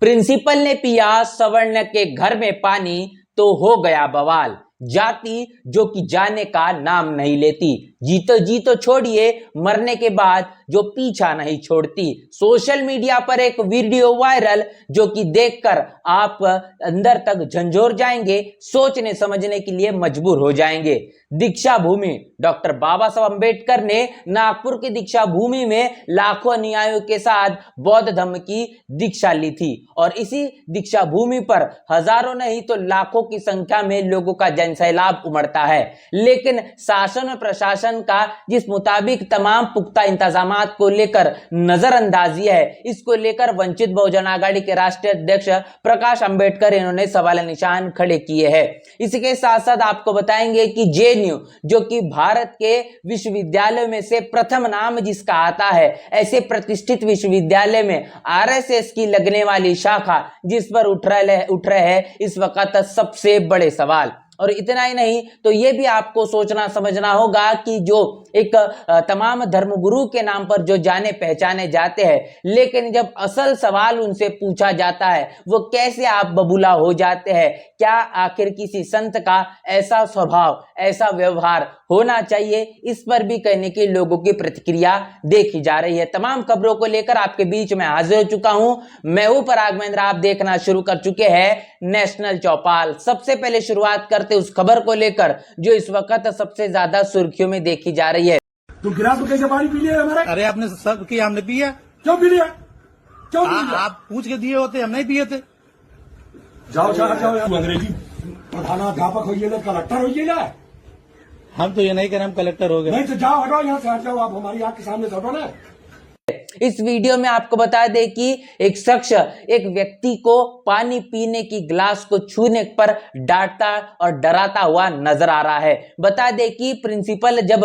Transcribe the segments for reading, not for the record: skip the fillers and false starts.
Principal ने पिया सवर्ण के घर में पानी तो हो गया बवाल। जाति जो कि जाने का नाम नहीं लेती, जी तो छोड़िए, मरने के बाद जो पीछा नहीं छोड़ती। सोशल मीडिया पर एक वीडियो वायरल जो कि देखकर आप अंदर तक झंझोर जाएंगे, सोचने समझने के लिए मजबूर हो जाएंगे। दीक्षा भूमि डॉक्टर बाबा साहब अंबेडकर ने नागपुर की दीक्षा भूमि में लाखों अनुयायियों के साथ बौद्ध धर्म की दीक्षा ली थी और इसी दीक्षा भूमि पर हजारों नहीं तो लाखों की संख्या में लोगों का जनसैलाब उमड़ता है। लेकिन शासन और प्रशासन का जिस मुताबिक तमाम पुख्ता इंतजामात को लेकर नजरअंदाजी है, इसको लेकर वंचित बहुजन आघाड़ी के राष्ट्रीय अध्यक्ष प्रकाश अंबेडकर इन्होंने सवाल निशान खड़े किए हैं। इसके साथ साथ आपको बताएंगे कि जेएनयू जो कि भारत के विश्वविद्यालय में से प्रथम नाम जिसका आता है, ऐसे प्रतिष्ठित विश्वविद्यालय में आरएसएस की लगने वाली शाखा जिस पर उठ रहे हैं इस वक्त सबसे बड़े सवाल। और इतना ही नहीं तो ये भी आपको सोचना समझना होगा कि जो एक तमाम धर्मगुरु के नाम पर जो जाने पहचाने जाते हैं, लेकिन जब असल सवाल उनसे पूछा जाता है वो कैसे आप बबूला हो जाते हैं। क्या आखिर किसी संत का ऐसा स्वभाव, ऐसा व्यवहार होना चाहिए, इस पर भी कहने की लोगों की प्रतिक्रिया देखी जा रही है। तमाम खबरों को लेकर आपके बीच में हाजिर हो चुका हूं। मैं हूं पराग महेंद्र, आप देखना शुरू कर चुके हैं नेशनल चौपाल। सबसे पहले शुरुआत करते उस खबर को लेकर जो इस वक्त सबसे ज्यादा सुर्खियों में देखी जा रही है। तुम गिलास में कैसे पानी पी लिया हमारे? अरे आपने सब किया, हमने पिया। क्यों पी लिया? क्यों पी लिया? आप पूछ के दिए होते, हम नहीं पिए थे। जाओ जाओ अंग्रेजी प्रधानाध्यापक होइए ना, कलेक्टर होइए ना। हम तो ये नहीं कह रहे हम कलेक्टर हो गए। नहीं तो जाओ, हटो यहाँ से, हट जाओ, आप हमारी आंख के सामने से हटो ना। इस वीडियो में आपको बता दें कि एक शख्स एक व्यक्ति को पानी पीने की गिलास को छूने पर डांटता और डराता हुआ नजर आ रहा है। बता दें कि प्रिंसिपल जब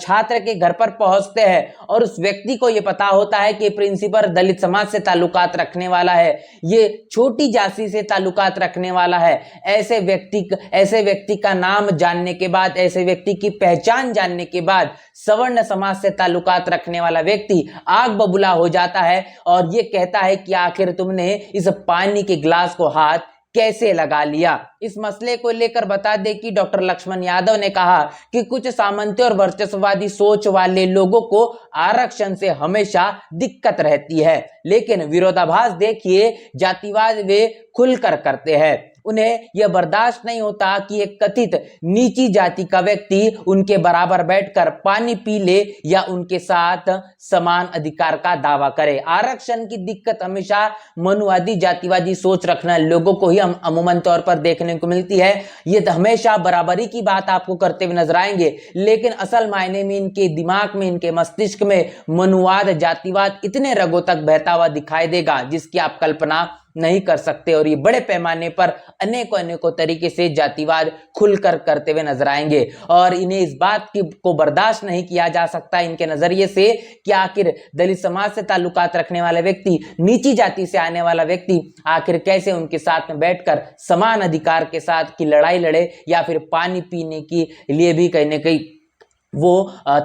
छात्र के घर पर पहुंचते हैं और उस व्यक्ति को यह पता होता है कि प्रिंसिपल दलित समाज से ताल्लुकात रखने वाला है, ये छोटी जाति से ताल्लुकात रखने वाला है, ऐसे व्यक्ति का नाम जानने के बाद, ऐसे व्यक्ति की पहचान जानने के बाद सवर्ण समाज से ताल्लुकात रखने वाला व्यक्ति आग बबूला हो जाता है और ये कहता है कि आखिर तुमने इस पानी के गिलास को हाथ कैसे लगा लिया। इस मसले को लेकर बता दें कि डॉक्टर लक्ष्मण यादव ने कहा कि कुछ सामंती और वर्चस्ववादी सोच वाले लोगों को आरक्षण से हमेशा दिक्कत रहती है, लेकिन विरोधाभास देखिए, जातिवाद वे खुलकर करते हैं। उन्हें यह बर्दाश्त नहीं होता कि एक कथित नीची जाति का व्यक्ति उनके बराबर बैठकर पानी पी ले या उनके साथ समान अधिकार का दावा करे। आरक्षण की दिक्कत हमेशा मनुवादी जातिवादी सोच रखना लोगों को ही अमूमन तौर पर देखने को मिलती है। ये तो हमेशा बराबरी की बात आपको करते हुए नजर आएंगे, लेकिन असल मायने में इनके दिमाग में, इनके मस्तिष्क में मनुवाद, जातिवाद इतने रगों तक बहता हुआ दिखाई देगा जिसकी आप कल्पना नहीं कर सकते। और ये बड़े पैमाने पर अनेकों तरीके से जातिवाद खुलकर करते हुए नजर आएंगे और इन्हें इस बात को बर्दाश्त नहीं किया जा सकता इनके नजरिए से कि आखिर दलित समाज से ताल्लुकात रखने वाला व्यक्ति, नीची जाति से आने वाला व्यक्ति आखिर कैसे उनके साथ में बैठकर समान अधिकार के साथ की लड़ाई लड़े या फिर पानी पीने के लिए भी कहीं ना कहीं वो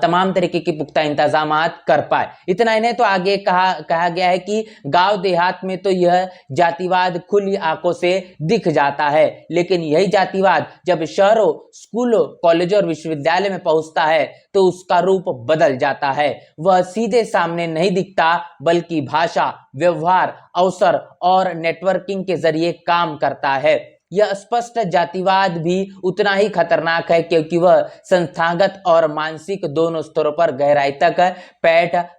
तमाम तरीके के पुख्ता इंतजामात कर पाए। इतना ही नहीं तो आगे कहा गया है कि गांव देहात में तो यह जातिवाद खुली आंखों से दिख जाता है, लेकिन यही जातिवाद जब शहरों, स्कूलों, कॉलेजों और विश्वविद्यालय में पहुंचता है तो उसका रूप बदल जाता है। वह सीधे सामने नहीं दिखता बल्कि भाषा, व्यवहार, अवसर और नेटवर्किंग के जरिए काम करता है। यह स्पष्ट जातिवाद भी उतना ही खतरनाक है क्योंकि वह संस्थागत और मानसिक दोनों स्तरों पर गहराई तक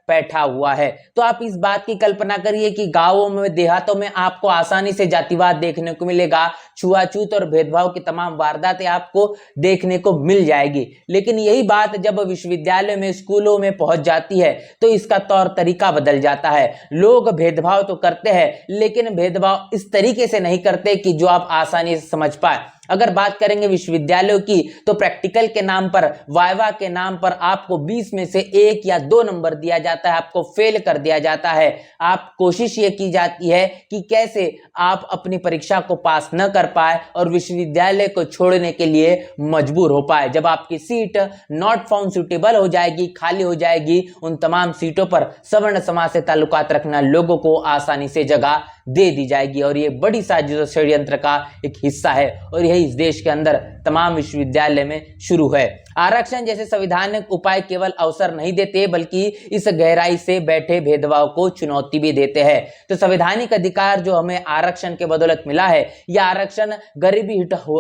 बैठा हुआ है। तो आप इस बात की कल्पना करिए कि गांवों में, देहातों में आपको आसानी से जातिवाद देखने को मिलेगा, छुआछूत और भेदभाव की तमाम वारदातें आपको देखने को मिल जाएगी। लेकिन यही बात जब विश्वविद्यालय में, स्कूलों में पहुंच जाती है तो इसका तौर तरीका बदल जाता है। लोग भेदभाव तो करते हैं लेकिन भेदभाव इस तरीके से नहीं करते कि जो आप आसानी से समझ पाए। अगर बात करेंगे विश्वविद्यालयों की तो प्रैक्टिकल के नाम पर, वाइवा के नाम पर आपको 20 में से 1 या 2 नंबर दिया जाता है, आपको फेल कर दिया जाता है। आप कोशिश ये की जाती है कि कैसे आप अपनी परीक्षा को पास न कर पाए और विश्वविद्यालय को छोड़ने के लिए मजबूर हो पाए। जब आपकी सीट नॉट फाउंड सुटेबल हो जाएगी, खाली हो जाएगी, उन तमाम सीटों पर सवर्ण समाज से ताल्लुकात रखना लोगों को आसानी से जगह दे दी जाएगी और ये बड़ी साजिश और षड्यंत्र का एक हिस्सा है और यही इस देश के अंदर तमाम विश्वविद्यालय में शुरू है। आरक्षण जैसे संवैधानिक उपाय केवल अवसर नहीं देते बल्कि इस गहराई से बैठे भेदभाव को चुनौती भी देते हैं। तो संवैधानिक अधिकार जो हमें आरक्षण के बदौलत मिला है, यह आरक्षण गरीबी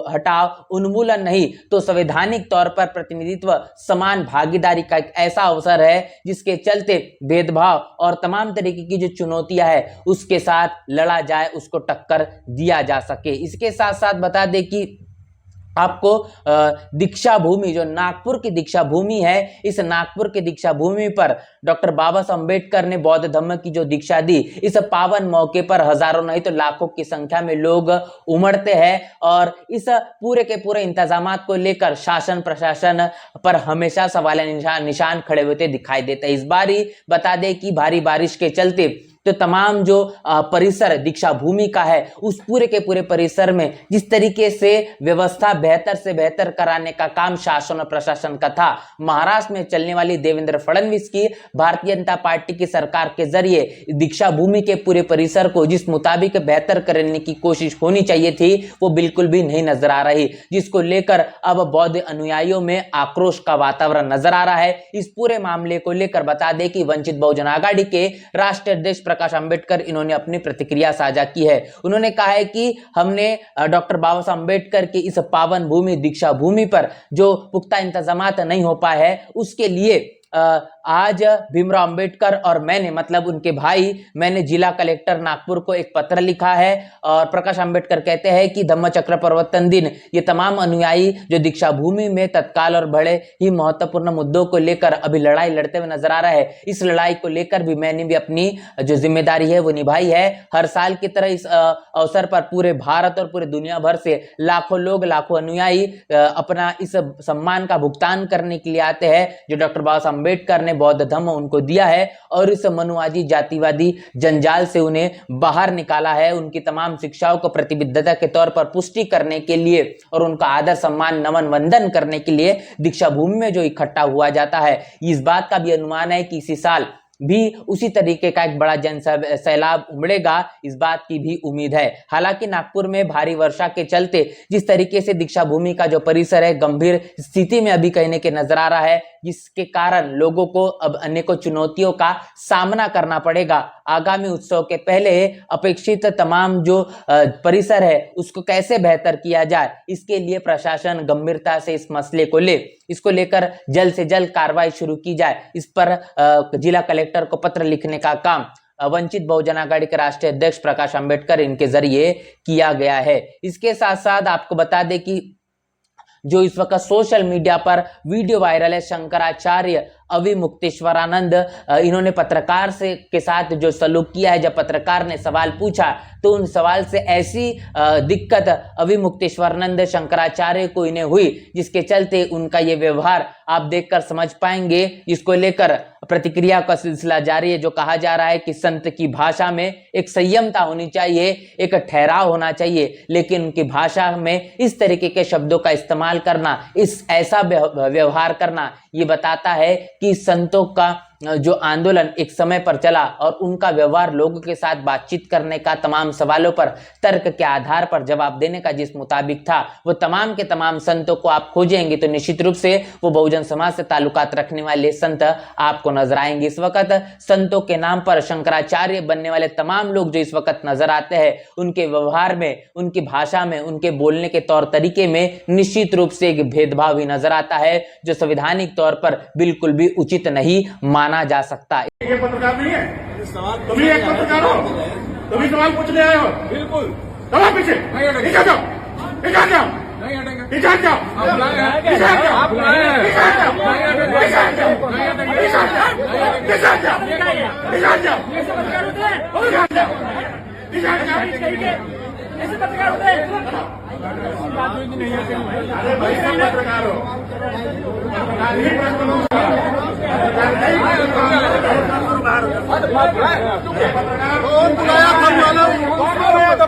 हटाओ उन्मूलन नहीं तो संवैधानिक तौर पर प्रतिनिधित्व, समान भागीदारी का एक ऐसा अवसर है जिसके चलते भेदभाव और तमाम तरीके की जो चुनौतियां है उसके साथ लड़ा जाए, उसको टक्कर दिया जा सके। इसके साथ साथ बता दें कि आपको दीक्षा भूमि, जो नागपुर की दीक्षा भूमि है, इस नागपुर की दीक्षा भूमि पर डॉक्टर बाबा साहब अम्बेडकर ने बौद्ध धर्म की जो दीक्षा दी, इस पावन मौके पर हजारों नहीं तो लाखों की संख्या में लोग उमड़ते हैं और इस पूरे के पूरे इंतजामात को लेकर शासन प्रशासन पर हमेशा सवाल निशान खड़े होते दिखाई देते हैं। इस बार ही बता दें कि भारी बारिश के चलते तो तमाम जो परिसर दीक्षा भूमि का है उस पूरे के पूरे परिसर में जिस तरीके से व्यवस्था बेहतर से बेहतर कराने का काम शासन और प्रशासन का था, महाराष्ट्र में चलने वाली देवेंद्र फडणवीस की भारतीय जनता पार्टी की सरकार के जरिए दीक्षा भूमि के पूरे परिसर को जिस मुताबिक बेहतर करने की कोशिश होनी चाहिए थी वो बिल्कुल भी नहीं नजर आ रही, जिसको लेकर अब बौद्ध अनुयायियों में आक्रोश का वातावरण नजर आ रहा है। इस पूरे मामले को लेकर बता दें कि वंचित बहुजन आघाड़ी के राष्ट्रीय अध्यक्ष प्रकाश अंबेडकर इन्होंने अपनी प्रतिक्रिया साझा की है। उन्होंने कहा है कि हमने डॉक्टर बाबा साहब अंबेडकर की इस पावन भूमि दीक्षा भूमि पर जो पुख्ता इंतजामात नहीं हो पाए हैं उसके लिए आज भीमराव अंबेडकर और मैंने, मतलब उनके भाई, मैंने जिला कलेक्टर नागपुर को एक पत्र लिखा है और प्रकाश अंबेडकर कहते हैं कि धम्म चक्र प्रवर्तन दिन ये तमाम अनुयायी जो दीक्षा भूमि में तत्काल और बड़े ही महत्वपूर्ण मुद्दों को लेकर अभी लड़ाई लड़ते हुए नजर आ रहा है, इस लड़ाई को लेकर भी मैंने भी अपनी जो जिम्मेदारी है वो निभाई है। हर साल की तरह इस अवसर पर पूरे भारत और पूरे दुनिया भर से लाखों लोग, लाखों अनुयायी अपना इस सम्मान का भुगतान करने के लिए आते हैं जो डॉक्टर बाबा साहब अंबेडकर ने बौद्ध धर्म उनको दिया है और इस मनुवादी जातिवादी जंजाल से उन्हें बाहर निकाला है। उनकी तमाम शिक्षाओं को प्रतिबद्धता के तौर पर पुष्टि करने के लिए और उनका आदर सम्मान नमन वंदन करने के लिए दीक्षा भूमि में जो इकट्ठा हुआ जाता है, इस बात का भी अनुमान है कि इसी साल भी उसी तरीके का एक बड़ा जन सैलाब उमड़ेगा, इस बात की भी उम्मीद है। हालांकि नागपुर में भारी वर्षा के चलते जिस तरीके से दीक्षा भूमि का जो परिसर है गंभीर स्थिति में अभी कहने के नजर आ रहा है, जिसके कारण लोगों को अब अनेकों चुनौतियों का सामना करना पड़ेगा। आगामी उत्सव के पहले अपेक्षित तमाम जो परिसर है उसको कैसे बेहतर किया जाए, इसके लिए प्रशासन गंभीरता से इस मसले को इसको लेकर जल्द से जल्द कार्रवाई शुरू की जाए। इस पर जिला कलेक्टर को पत्र लिखने का काम वंचित बहुजन आघाड़ी के राष्ट्रीय अध्यक्ष प्रकाश अंबेडकर इनके जरिए किया गया है। इसके साथ साथ आपको बता दें कि जो इस वक्त सोशल मीडिया पर वीडियो वायरल है, शंकराचार्य अविमुक्तेश्वरानंद, इन्होंने पत्रकार से के साथ जो सलूक किया है, जब पत्रकार ने सवाल पूछा तो उन सवाल से ऐसी दिक्कत अविमुक्तेश्वरानंद शंकराचार्य को इन्हें हुई जिसके चलते उनका ये व्यवहार आप देखकर समझ पाएंगे। इसको लेकर प्रतिक्रिया का सिलसिला जारी है। जो कहा जा रहा है कि संत की भाषा में एक संयमता होनी चाहिए, एक ठहराव होना चाहिए, लेकिन उनकी भाषा में इस तरीके के शब्दों का इस्तेमाल करना, इस ऐसा व्यवहार करना, ये बताता है कि संतों का जो आंदोलन एक समय पर चला और उनका व्यवहार लोगों के साथ बातचीत करने का, तमाम सवालों पर तर्क के आधार पर जवाब देने का जिस मुताबिक था, वो तमाम के तमाम संतों को आप खोजेंगे तो निश्चित रूप से वो बहुजन समाज से ताल्लुकात रखने वाले संत आपको नजर आएंगे। इस वक्त संतों के नाम पर शंकराचार्य बनने वाले तमाम लोग जो इस वक्त नजर आते हैं, उनके व्यवहार में, उनकी भाषा में, उनके बोलने के तौर तरीके में निश्चित रूप से एक भेदभाव ही नजर आता है जो संवैधानिक तौर पर बिल्कुल भी उचित नहीं माना जा सकता। ये पत्रकार नहीं है, तुम ही एक पत्रकार हो, तुम ही सवाल पूछने आए हो। बिल्कुल चलो पीछे, इधर जाओ, इधर जाओ, इधर जाओ, आप लाए हैं, इधर जाओ, इधर जाओ, इधर जाओ, इधर जाओ, इधर जाओ, इधर जाओ, इधर जाओ, ऐसे पत्रकार होते हैं? अरे भाई सब पत्रकार हो, पत्रकार ही प्रश्न होगा। कौन बुलाया था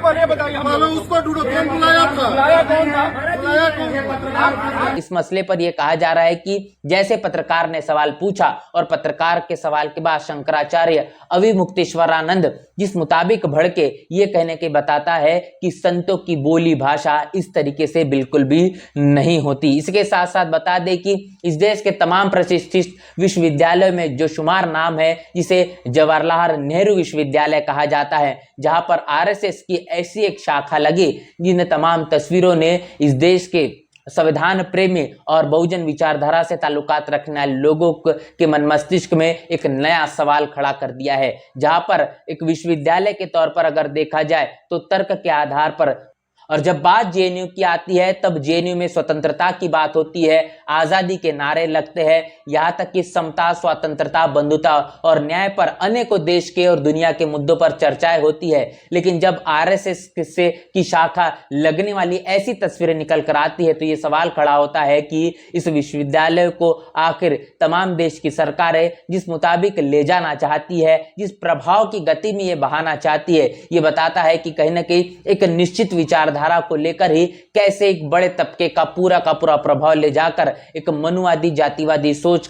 मालूम? उसको ढूंढो, कौन बुलाया था? बुलाया कौन? इस मसले पर यह कहा जा रहा है कि जैसे पत्रकार ने सवाल पूछा और पत्रकार के सवाल के बाद शंकराचार्य अविमुक्तेश्वरानंद जिस मुताबिक भड़के ये कहने के बताता है कि संतों की बोली भाषा इस तरीके से बिल्कुल भी नहीं होती। इसके साथ साथ बता दें कि इस देश के तमाम प्रतिष्ठित विश्वविद्यालयों में जो शुमार नाम है जिसे जवाहरलाल नेहरू विश्वविद्यालय कहा जाता है, जहां पर आरएसएस की ऐसी एक शाखा लगी जिन तमाम तस्वीरों ने इस देश के संविधान प्रेमी और बहुजन विचारधारा से ताल्लुकात रखने वाले लोगों के मन मस्तिष्क में एक नया सवाल खड़ा कर दिया है। जहां पर एक विश्वविद्यालय के तौर पर अगर देखा जाए तो तर्क के आधार पर, और जब बात जेएनयू की आती है तब जेएनयू में स्वतंत्रता की बात होती है, आजादी के नारे लगते हैं, यहाँ तक कि समता, स्वतंत्रता, बंधुता और न्याय पर अनेकों देश के और दुनिया के मुद्दों पर चर्चाएं होती है। लेकिन जब आरएसएस से की शाखा लगने वाली ऐसी तस्वीरें निकल कर आती है तो ये सवाल खड़ा होता है कि इस विश्वविद्यालय को आखिर तमाम देश की सरकारें जिस मुताबिक ले जाना चाहती है, जिस प्रभाव की गति में ये बहाना चाहती है, ये बताता है कि कहीं ना कहीं एक निश्चित विचारधारा को लेकर ही कैसे एक बड़े तबके का पूरा प्रभाव ले जाकर एक मनुवादी जातिवादी सोच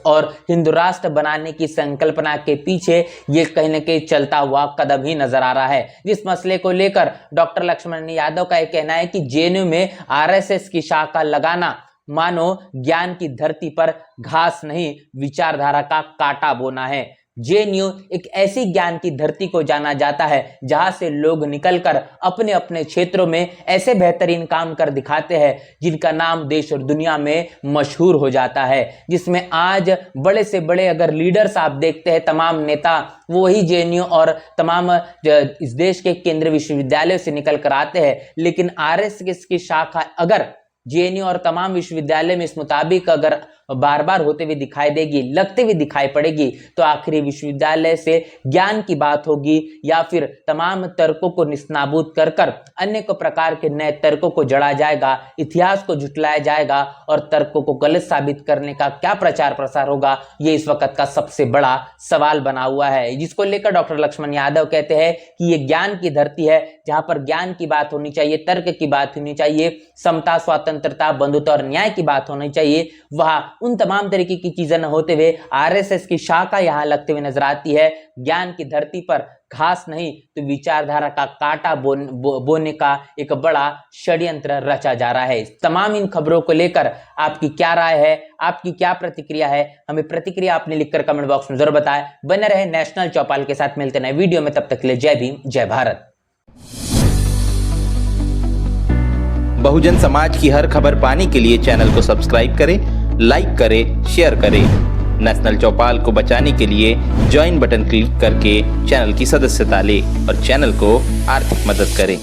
और हिंदू राष्ट्र बनाने की संकल्पना के पीछे ये कहीं न कहीं चलता हुआ कदम ही नजर आ रहा है। जिस मसले को लेकर डॉक्टर लक्ष्मण यादव का यह कहना है कि जेएनयू में आरएसएस की शाखा लगाना मानो ज्ञान की धरती पर घास नहीं, विचारधारा का कांटा बोना है। जेएनयू एक ऐसी ज्ञान की धरती को जाना जाता है जहां से लोग निकलकर अपने अपने क्षेत्रों में ऐसे बेहतरीन काम कर दिखाते हैं जिनका नाम देश और दुनिया में मशहूर हो जाता है, जिसमें आज बड़े से बड़े अगर लीडर्स आप देखते हैं, तमाम नेता वो ही जेएनयू और तमाम इस देश के केंद्रीय विश्वविद्यालयों से निकल कर आते हैं। लेकिन आरएसएस की शाखा अगर जेएनयू और तमाम विश्वविद्यालय में इस मुताबिक अगर बार बार होते हुए दिखाई देगी, लगते हुए दिखाई पड़ेगी, तो आखिरी विश्वविद्यालय से ज्ञान की बात होगी या फिर तमाम तर्कों को निस्नाबूद कर कर अनेक प्रकार के नए तर्कों को जड़ा जाएगा, इतिहास को झुटलाया जाएगा और तर्कों को गलत साबित करने का क्या प्रचार प्रसार होगा, ये इस वक्त का सबसे बड़ा सवाल बना हुआ है। जिसको लेकर डॉक्टर लक्ष्मण यादव कहते हैं कि ये ज्ञान की धरती है जहां पर ज्ञान की बात होनी चाहिए, तर्क की बात होनी चाहिए, समता, स्वतंत्रता, बंधुता और न्याय की बात होनी चाहिए। वहां उन तमाम तरीके की चीजें न होते हुए आरएसएस की शाखा यहां लगते हुए नजर आती है। ज्ञान की धरती पर घास नहीं तो विचारधारा का कांटा बोने का एक बड़ा षड्यंत्र रचा जा रहा है। तमाम इन खबरों को लेकर आपकी क्या राय है, आपकी क्या प्रतिक्रिया है, हमें प्रतिक्रिया आपने लिखकर कमेंट बॉक्स में जरूर बताएं। बने रहे नेशनल चौपाल के साथ, मिलते नए वीडियो में, तब तक के लिए जय भीम, जय भारत। बहुजन समाज की हर खबर पाने के लिए चैनल को सब्सक्राइब करें, लाइक करें, शेयर करें। नेशनल चौपाल को बचाने के लिए ज्वाइन बटन क्लिक करके चैनल की सदस्यता लें और चैनल को आर्थिक मदद करें।